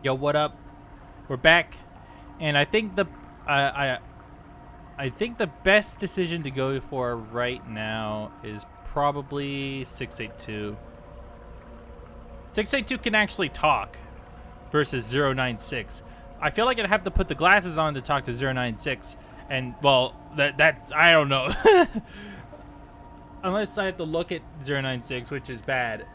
Yo, what up? We're back, and I think the I think the best decision to go for right now is probably 682. 682 can actually talk versus 096. I feel like I'd have to put the glasses on to talk to 096, and well, that's I don't know. Unless I have to look at 096, which is bad.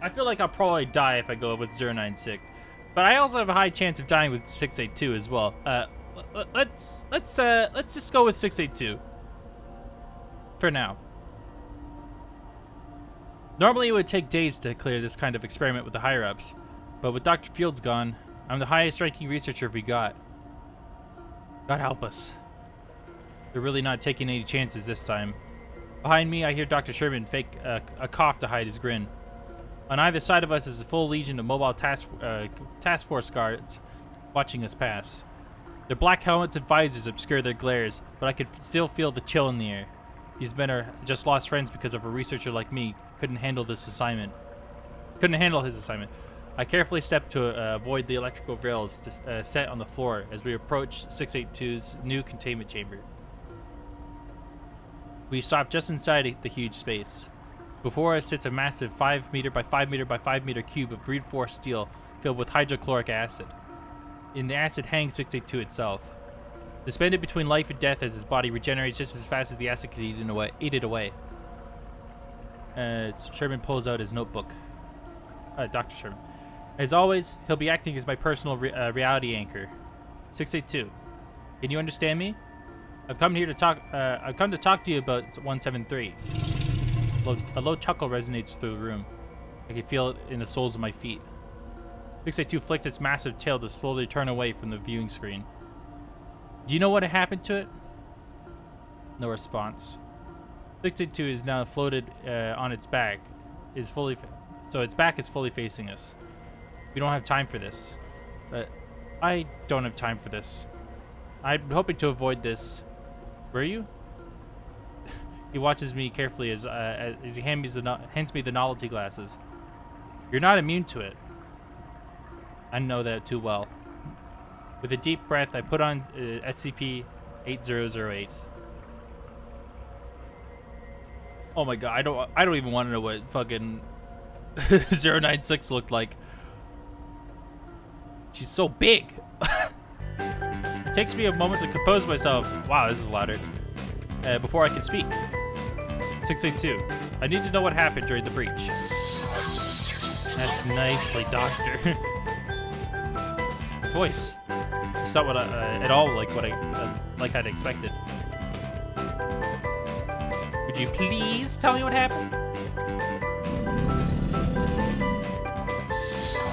I feel like I'll probably die if I go with 096. But I also have a high chance of dying with 682 as well. Let's just go with 682 for now. Normally it would take days to clear this kind of experiment with the higher-ups, but with Dr. Fields gone, I'm the highest-ranking researcher we got. God help us. They're really not taking any chances this time. Behind me, I hear Dr. Sherman fake a cough to hide his grin. On either side of us is a full legion of mobile task force guards watching us pass. Their black helmets and visors obscure their glares, but I could still feel the chill in the air. These men are just lost friends because of a researcher like me couldn't handle his assignment. I carefully stepped to avoid the electrical rails set on the floor as we approach 682's new containment chamber. We stop just inside the huge space. Before us sits a massive 5 meter by 5 meter by 5 meter cube of reinforced steel filled with hydrochloric acid. In the acid hangs 682 itself, suspended between life and death as his body regenerates just as fast as the acid can eat it away. Sherman pulls out his notebook. Dr. Sherman. As always, he'll be acting as my personal reality anchor. 682. Can you understand me? I've come to talk to you about 173. A low chuckle resonates through the room. I can feel it in the soles of my feet. 682 flicks its massive tail to slowly turn away from the viewing screen. Do you know what happened to it? No response. 682 is now floated on its back. So its back is fully facing us. We don't have time for this. But I don't have time for this. I'm hoping to avoid this. Were you? He watches me carefully as he hands me the novelty glasses. You're not immune to it. I know that too well. With a deep breath, I put on SCP 8008. Oh my god, I don't even want to know what fucking 096 looked like. She's so big. It takes me a moment to compose myself. Wow, this is louder. Before I can speak. 682. I need to know what happened during the breach. That's nicely, Doctor. Voice. It's not what at all like what I'd expected. Would you please tell me what happened?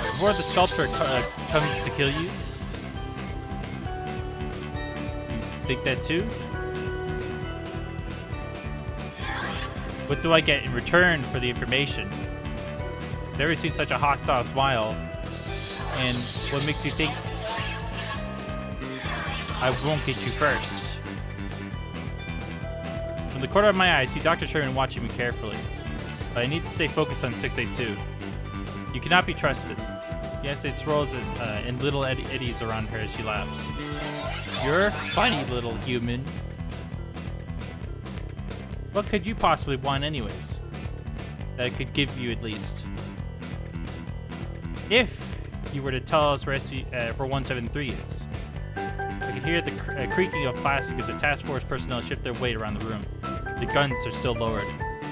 Before the sculptor comes to kill you. You think that too? What do I get in return for the information? Never seen such a hostile smile. And what makes you think I won't get you first? From the corner of my eye, I see Dr. Sherman watching me carefully. But I need to stay focused on 682. You cannot be trusted. Yes, it swirls in little eddies around her as she laughs. You're a funny little human. What could you possibly want anyways? That I could give you at least. If you were to tell us where 173 is. I could hear the creaking of plastic as the task force personnel shift their weight around the room. The guns are still lowered.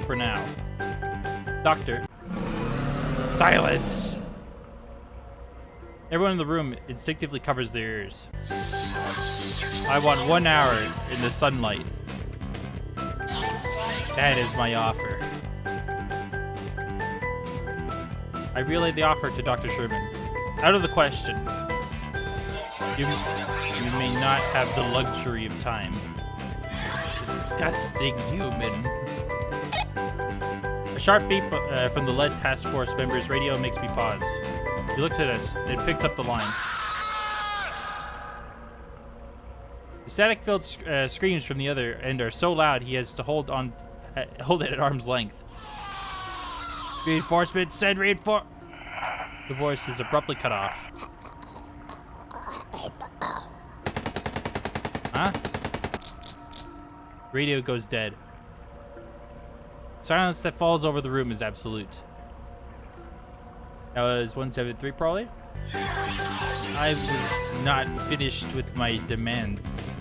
For now. Doctor. Silence! Everyone in the room instinctively covers their ears. I want 1 hour in the sunlight. That is my offer. I relayed the offer to Dr. Sherman. Out of the question. You may not have the luxury of time. Disgusting human. A sharp beep from the lead task force member's radio makes me pause. He looks at us, then picks up the line. The static-filled screams from the other end are so loud he has to hold it at arm's length. Reinforcements, send reinforcements. The voice is abruptly cut off. Huh? Radio goes dead. Silence that falls over the room is absolute. That was 173 probably. I was not finished with my demands.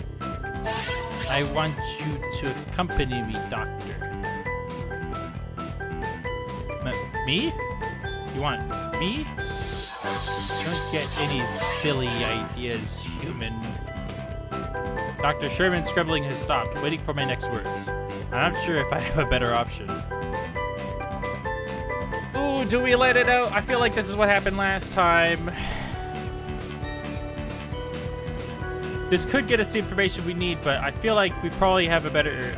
I want you to accompany me, Doctor. Me? You want me? Don't get any silly ideas, human. Dr. Sherman scribbling has stopped, waiting for my next words. I'm not sure if I have a better option. Ooh, do we let it out? I feel like this is what happened last time. This could get us the information we need, but I feel like we probably have a better...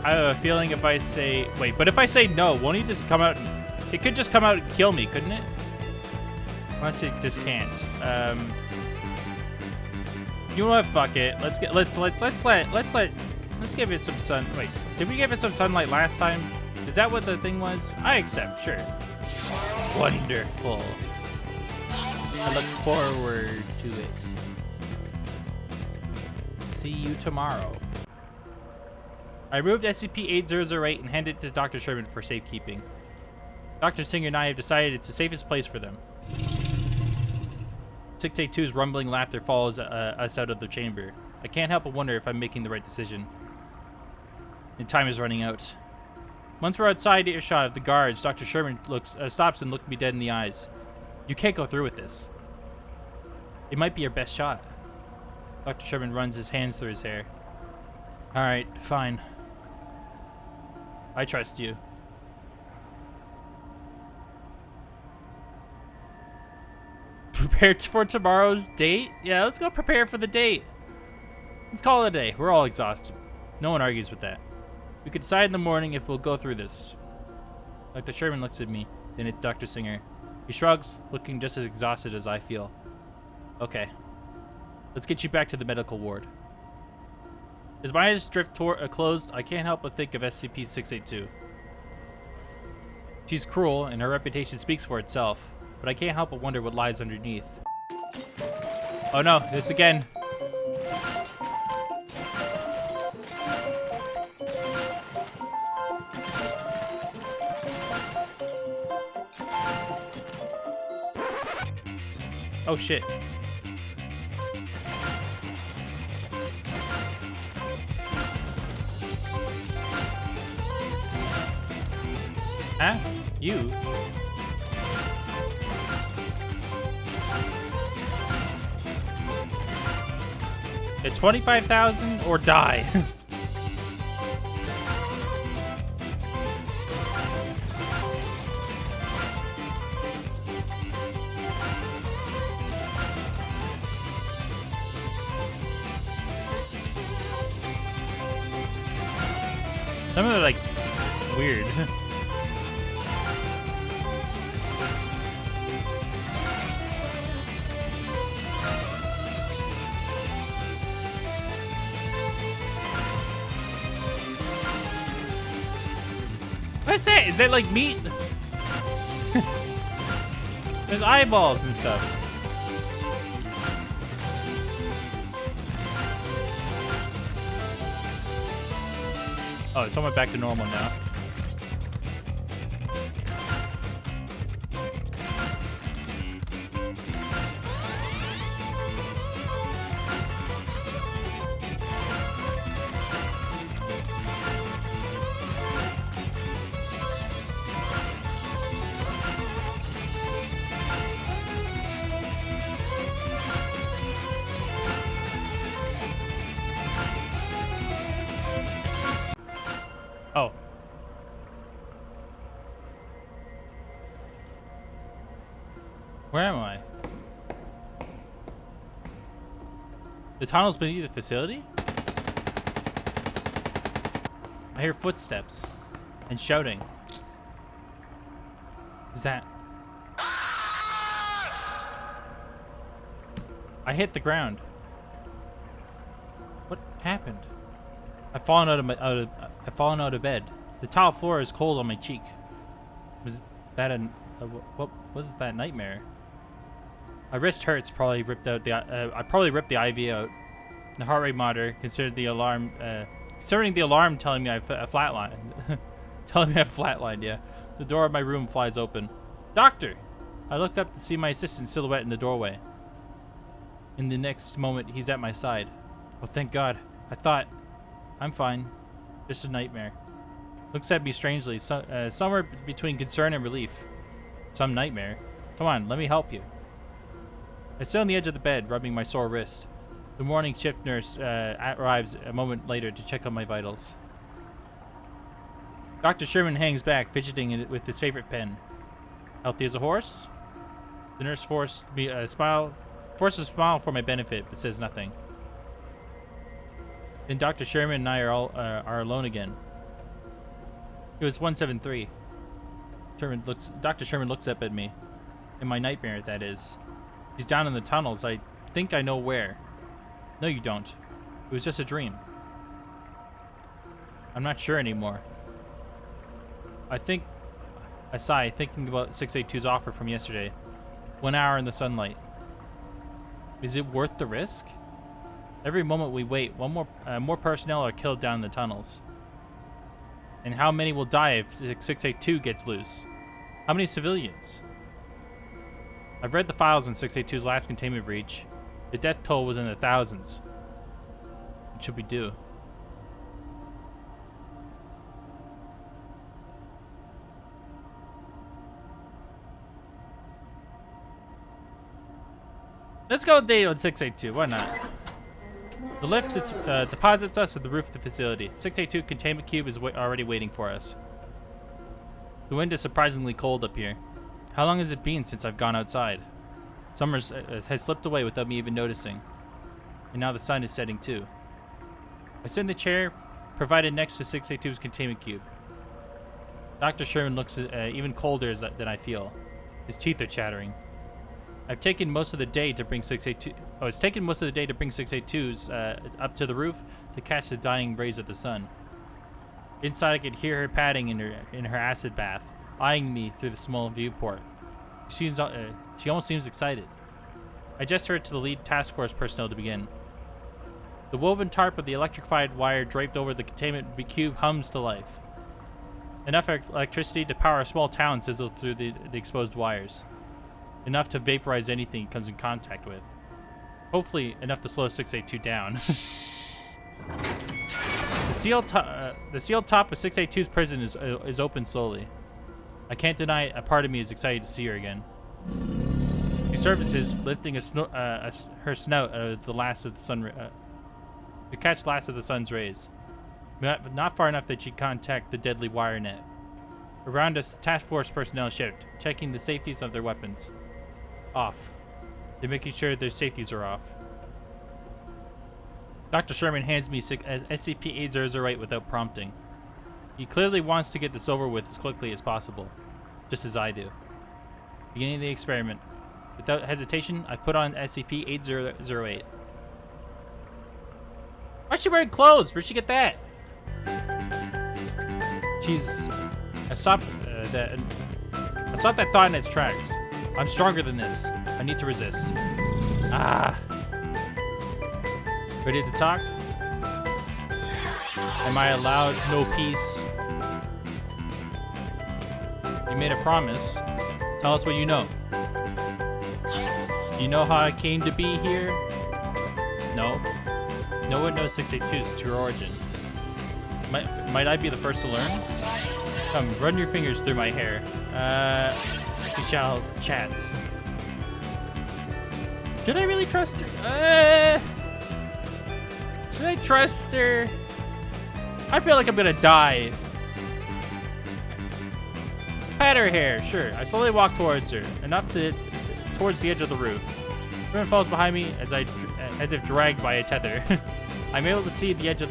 I have a feeling if I say... Wait, but if I say no, won't he just come out... It could just come out and kill me, couldn't it? Unless it just can't. You know what? Fuck it. Let's give it some sun. Wait, did we give it some sunlight last time? Is that what the thing was? I accept. Sure. Wonderful. I look forward to it. See you tomorrow. I removed SCP-8008 and handed it to Dr. Sherman for safekeeping. Dr. Singer and I have decided it's the safest place for them. 682's rumbling laughter follows us out of the chamber. I can't help but wonder if I'm making the right decision. And time is running out. Once we're outside earshot of the guards, Dr. Sherman stops and looks me dead in the eyes. You can't go through with this. It might be your best shot. Dr. Sherman runs his hands through his hair. Alright, fine. I trust you. Prepare for tomorrow's date? Yeah, let's go prepare for the date. Let's call it a day. We're all exhausted. No one argues with that. We could decide in the morning if we'll go through this. Dr. Sherman looks at me, then at Dr. Singer. He shrugs, looking just as exhausted as I feel. Okay. Let's get you back to the medical ward. As my eyes drift closed, I can't help but think of SCP-682. She's cruel, and her reputation speaks for itself. But I can't help but wonder what lies underneath. Oh no, this again. Oh shit. Huh? You? At 25,000 or die. Some of them are like weird. What's that? Is that like meat? There's eyeballs and stuff. Oh, it's almost back to normal now. Oh. Where am I? The tunnels beneath the facility? I hear footsteps and shouting. Is that... I hit the ground. What happened? I've fallen out of bed. The tile floor is cold on my cheek. Was that what was that nightmare? My wrist hurts. Probably ripped out the. I probably ripped the IV out. The heart rate monitor considering the alarm telling me I've flatlined. Telling me I've flatlined, yeah. The door of my room flies open. Doctor! I look up to see my assistant silhouette in the doorway. In the next moment, he's at my side. Oh, thank God. I thought... I'm fine. Just a nightmare. Looks at me strangely, somewhere between concern and relief. Some nightmare. Come on, let me help you. I sit on the edge of the bed, rubbing my sore wrist. The morning shift nurse arrives a moment later to check on my vitals. Dr. Sherman hangs back, fidgeting with his favorite pen. Healthy as a horse? The nurse forces a smile for my benefit, but says nothing. Then Dr. Sherman and I are alone again. It was 173. Dr. Sherman looks up at me. In my nightmare, that is. He's down in the tunnels. I think I know where. No, you don't. It was just a dream. I'm not sure anymore. I sigh, thinking about 682's offer from yesterday. 1 hour in the sunlight. Is it worth the risk? Every moment we wait, more personnel are killed down in the tunnels. And how many will die if 682 gets loose? How many civilians? I've read the files on 682's last containment breach. The death toll was in the thousands. What should we do? Let's go date on 682. Why not? The lift deposits us at the roof of the facility. 682 containment cube is already waiting for us. The wind is surprisingly cold up here. How long has it been since I've gone outside? Summer has slipped away without me even noticing. And now the sun is setting too. I sit in the chair provided next to 682's containment cube. Dr. Sherman looks even colder than I feel. His teeth are chattering. It's taken most of the day to bring 682's up to the roof to catch the dying rays of the sun. Inside, I could hear her padding in her acid bath, eyeing me through the small viewport. She almost seems excited. I gesture her to the lead task force personnel to begin. The woven tarp of the electrified wire draped over the containment cube hums to life. Enough electricity to power a small town sizzled through the exposed wires. Enough to vaporize anything it comes in contact with. Hopefully, enough to slow 682 down. The sealed top of 682's prison is open slowly. I can't deny it, a part of me is excited to see her again. She surfaces, lifting her snout out of the last of the sun to catch the last of the sun's rays. But not far enough that she contact the deadly wire net. Around us, task force personnel shift, checking the safeties of their weapons. Off. They're making sure their safeties are off. Dr. Sherman hands me SCP-8008 without prompting. He clearly wants to get this over with as quickly as possible, just as I do. Beginning the experiment. Without hesitation, I put on SCP-8008. Why's she wearing clothes? Where'd she get that? I stopped that thought in its tracks. I'm stronger than this. I need to resist. Ready to talk? Am I allowed no peace? You made a promise. Tell us what you know. Do you know how I came to be here? No. No one knows 682's true origin. Might I be the first to learn? Come, run your fingers through my hair. We shall chat. Should I really trust her? Should I trust her? I feel like I'm gonna die. Pat her hair, sure. I slowly walk towards her, towards the edge of the roof. Everyone falls behind me as if dragged by a tether. I'm able to see the edge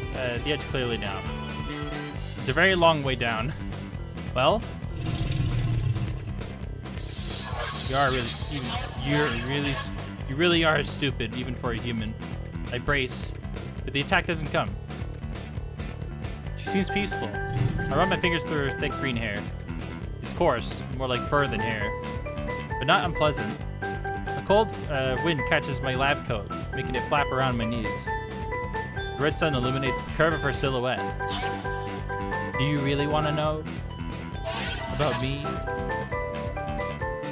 clearly now. It's a very long way down. Well, you really are stupid, even for a human. I brace, but the attack doesn't come. She seems peaceful. I run my fingers through her thick green hair. It's coarse, more like fur than hair, but not unpleasant. A cold wind catches my lab coat, making it flap around my knees. The red sun illuminates the curve of her silhouette. Do you really want to know about me?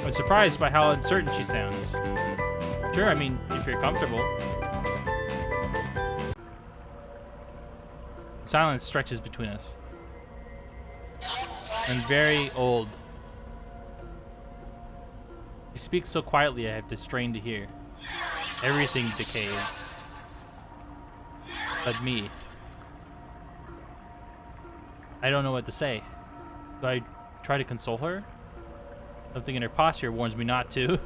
I'm surprised by how uncertain she sounds. Sure, I mean, if you're comfortable. Silence stretches between us. I'm very old. She speaks so quietly I have to strain to hear. Everything decays. But me. I don't know what to say. Do I try to console her? Something in her posture warns me not to.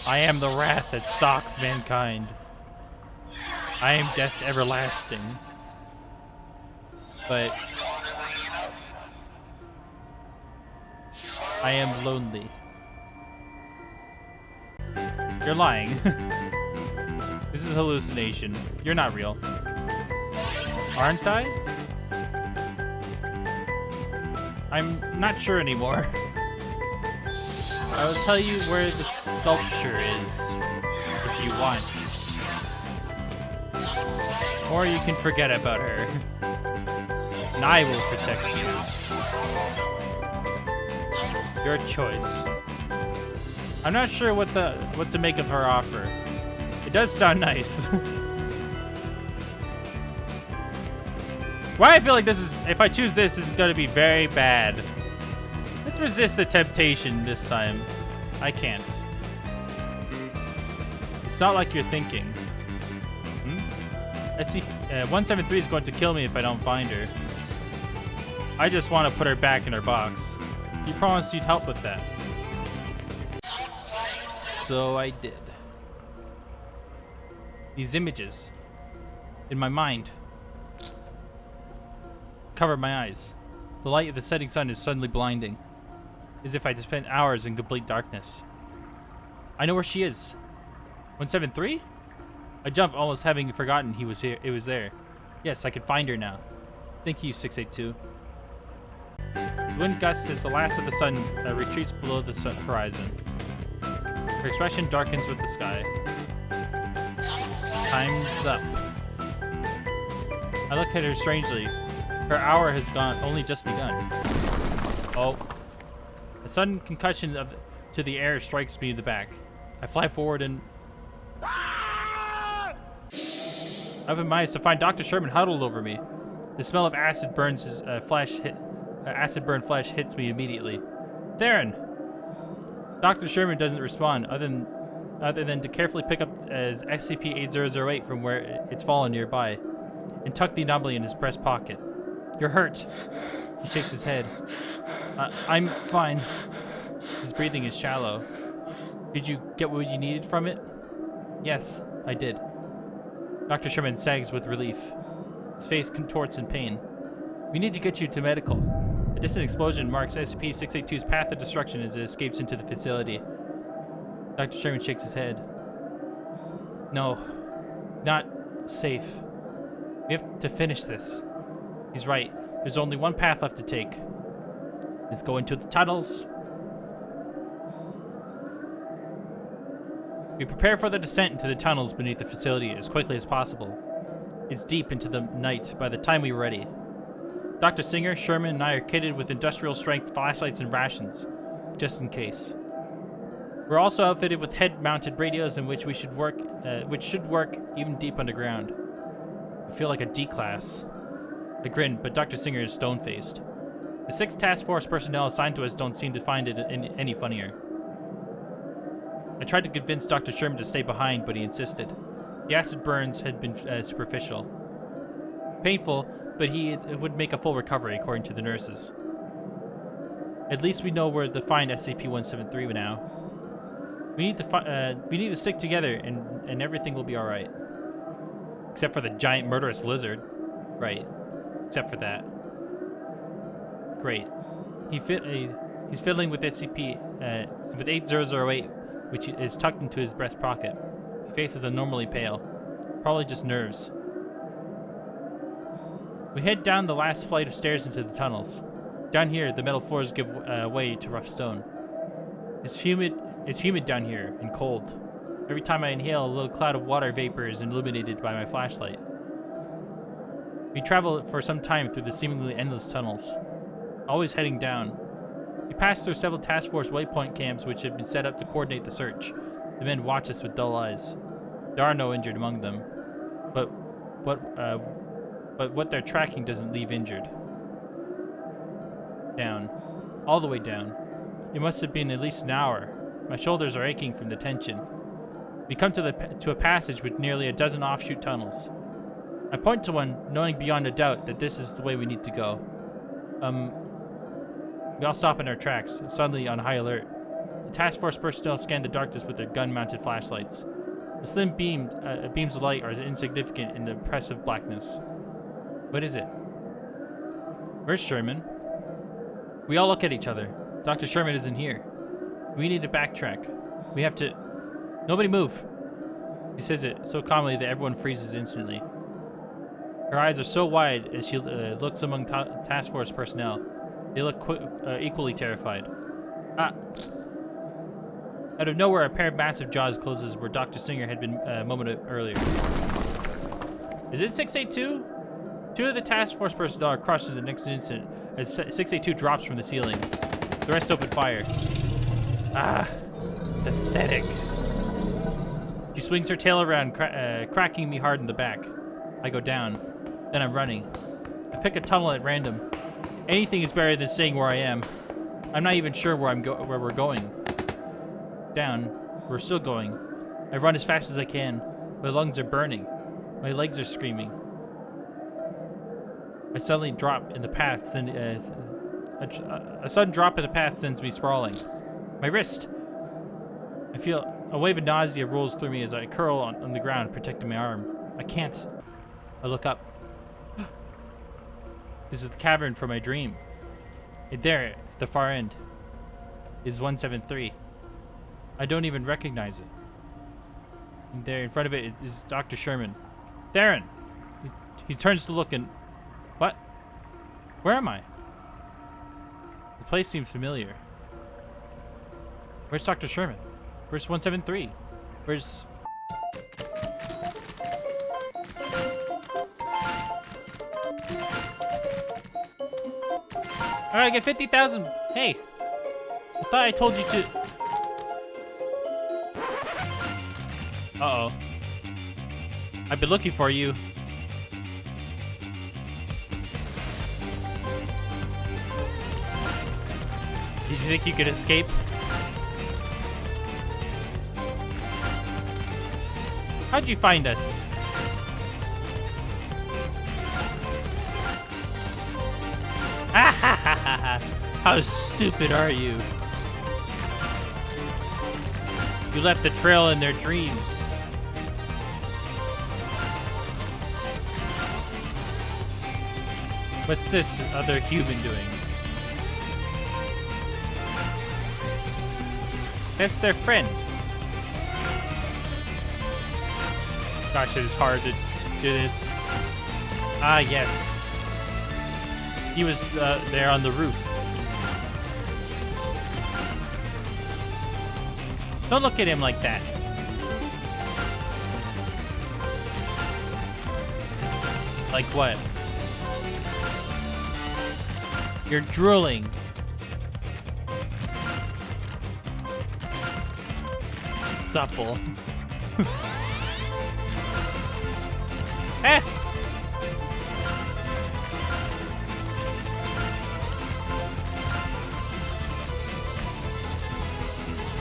I am the wrath that stalks mankind. I am death everlasting. But I am lonely. You're lying. This is a hallucination. You're not real. Aren't I? I'm not sure anymore. I will tell you where the sculpture is, if you want. Or you can forget about her. And I will protect you. Your choice. I'm not sure what to make of her offer. It does sound nice. Why I feel like this is, if I choose this is going to be very bad. Let's resist the temptation this time. I can't. It's not like you're thinking. SCP 173 is going to kill me if I don't find her. I just want to put her back in her box. You promised you'd help with that. So I did. These images in my mind cover my eyes. The light of the setting sun is suddenly blinding, as if I'd spent hours in complete darkness. I know where she is. 173? I jump, almost having forgotten he was here. It was there. Yes, I can find her now. Thank you, 682. The wind gusts as the last of the sun retreats below the horizon. Her expression darkens with the sky. Time's up. I look at her strangely. Her hour has only just begun. Oh. A sudden concussion to the air strikes me in the back. I fly forward and I open my eyes to find Dr. Sherman huddled over me. The smell of acid burns his acid burn flesh hits me immediately. Theron! Dr. Sherman doesn't respond other than to carefully pick up SCP-8008 from where it's fallen nearby and tuck the anomaly in his breast pocket. You're hurt. He shakes his head. I'm fine. His breathing is shallow. Did you get what you needed from it? Yes, I did. Dr. Sherman sags with relief. His face contorts in pain. We need to get you to medical. A distant explosion marks SCP-682's path of destruction as it escapes into the facility. Dr. Sherman shakes his head. No, not safe. We have to finish this. He's right. There's only one path left to take. Let's go into the tunnels. We prepare for the descent into the tunnels beneath the facility as quickly as possible. It's deep into the night by the time we were ready. Dr. Singer, Sherman, and I are kitted with industrial-strength flashlights and rations, just in case. We're also outfitted with head-mounted radios in which should work even deep underground. I feel like a D-class. I grin, but Dr. Singer is stone-faced. The 6 task force personnel assigned to us don't seem to find it any funnier. I tried to convince Dr. Sherman to stay behind, but he insisted. The acid burns had been superficial. Painful, but it would make a full recovery, according to the nurses. At least we know where to find SCP-173 now. We need to stick together, and everything will be all right. Except for the giant murderous lizard. Right. Except for that. Great. He's fiddling with SCP with 8008, which is tucked into his breast pocket. His face is abnormally pale. Probably just nerves. We head down the last flight of stairs into the tunnels. Down here, the metal floors give way to rough stone. It's humid down here and cold. Every time I inhale, a little cloud of water vapor is illuminated by my flashlight. We travel for some time through the seemingly endless tunnels, always heading down. We pass through several task force waypoint camps which have been set up to coordinate the search. The men watch us with dull eyes. There are no injured among them, but what they're tracking doesn't leave injured. Down. All the way down. It must have been at least an hour. My shoulders are aching from the tension. We come to a passage with nearly a dozen offshoot tunnels. I point to one, knowing beyond a doubt that this is the way we need to go. We all stop in our tracks, suddenly on high alert. The task force personnel scan the darkness with their gun-mounted flashlights. The slim beams of light are insignificant in the oppressive blackness. What is it? Where's Sherman? We all look at each other. Dr. Sherman isn't here. We need to backtrack. We have to... Nobody move! She says it so calmly that everyone freezes instantly. Her eyes are so wide as she looks among task force personnel. They look equally terrified. Ah! Out of nowhere, a pair of massive jaws closes where Dr. Singer had been a moment earlier. Is it 682? Two of the task force personnel are crushed in the next instant as 682 drops from the ceiling. The rest open fire. Ah, pathetic. She swings her tail around, cracking me hard in the back. I go down. Then I'm running. I pick a tunnel at random. Anything is better than staying where I am. I'm not even sure where we're going. Down. We're still going. I run as fast as I can. My lungs are burning. My legs are screaming. I suddenly drop in the path, a sudden drop in the path sends me sprawling. My wrist! I feel a wave of nausea rolls through me as I curl on the ground, protecting my arm. I can't. I look up. This is the cavern from my dream. And there, at the far end, is 173. I don't even recognize it. And there in front of it is Dr. Sherman. Theron! He turns to look and... What? Where am I? The place seems familiar. Where's Dr. Sherman? Where's 173? Where's... Alright, I get 50,000. Hey! I thought I told you to... Uh-oh. I've been looking for you. Did you think you could escape? How'd you find us? How stupid are you? You left a trail in their dreams. What's this other human doing? That's their friend. Gosh, it is hard to do this. Ah, yes. He was there on the roof. Don't look at him like that. Like what? You're drooling. Supple. Eh!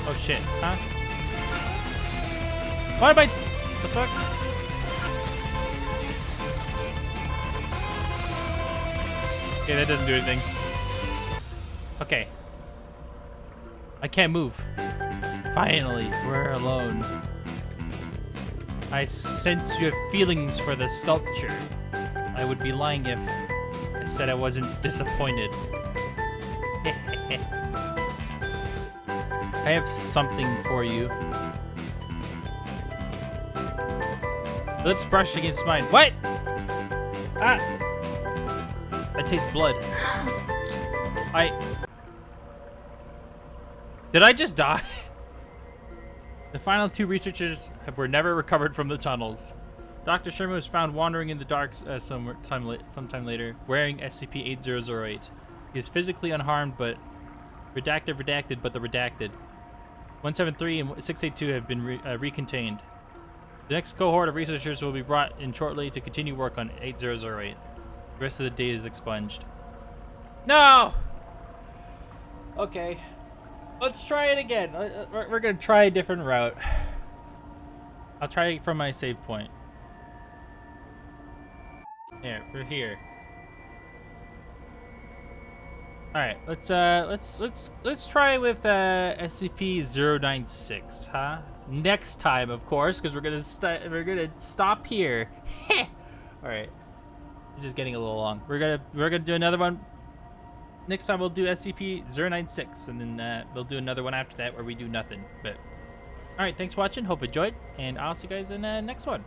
Oh shit, huh? What am I... The fuck? Okay, that doesn't do anything. Okay. I can't move. Finally, we're alone. I sense you have feelings for the sculpture. I would be lying if I said I wasn't disappointed. I have something for you. Lips brushed against mine. What? Ah! I taste blood. Did I just die? The final 2 researchers were never recovered from the tunnels. Dr. Sherman was found wandering in the dark sometime later, wearing SCP-8008. He is physically unharmed, but redacted, but the redacted. 173 and 682 have been recontained. The next cohort of researchers will be brought in shortly to continue work on 8008. The rest of the data is expunged. No! Okay. Let's try it again. We're gonna try a different route. I'll try it from my save point. Here, we're here. All right, let's try with SCP-096, huh? Next time, of course, because we're gonna stop here. All right, it's just getting a little long. We're gonna do another one. Next time we'll do SCP-096, and then we'll do another one after that where we do nothing. But all right, thanks for watching. Hope you enjoyed, and I'll see you guys in the next one.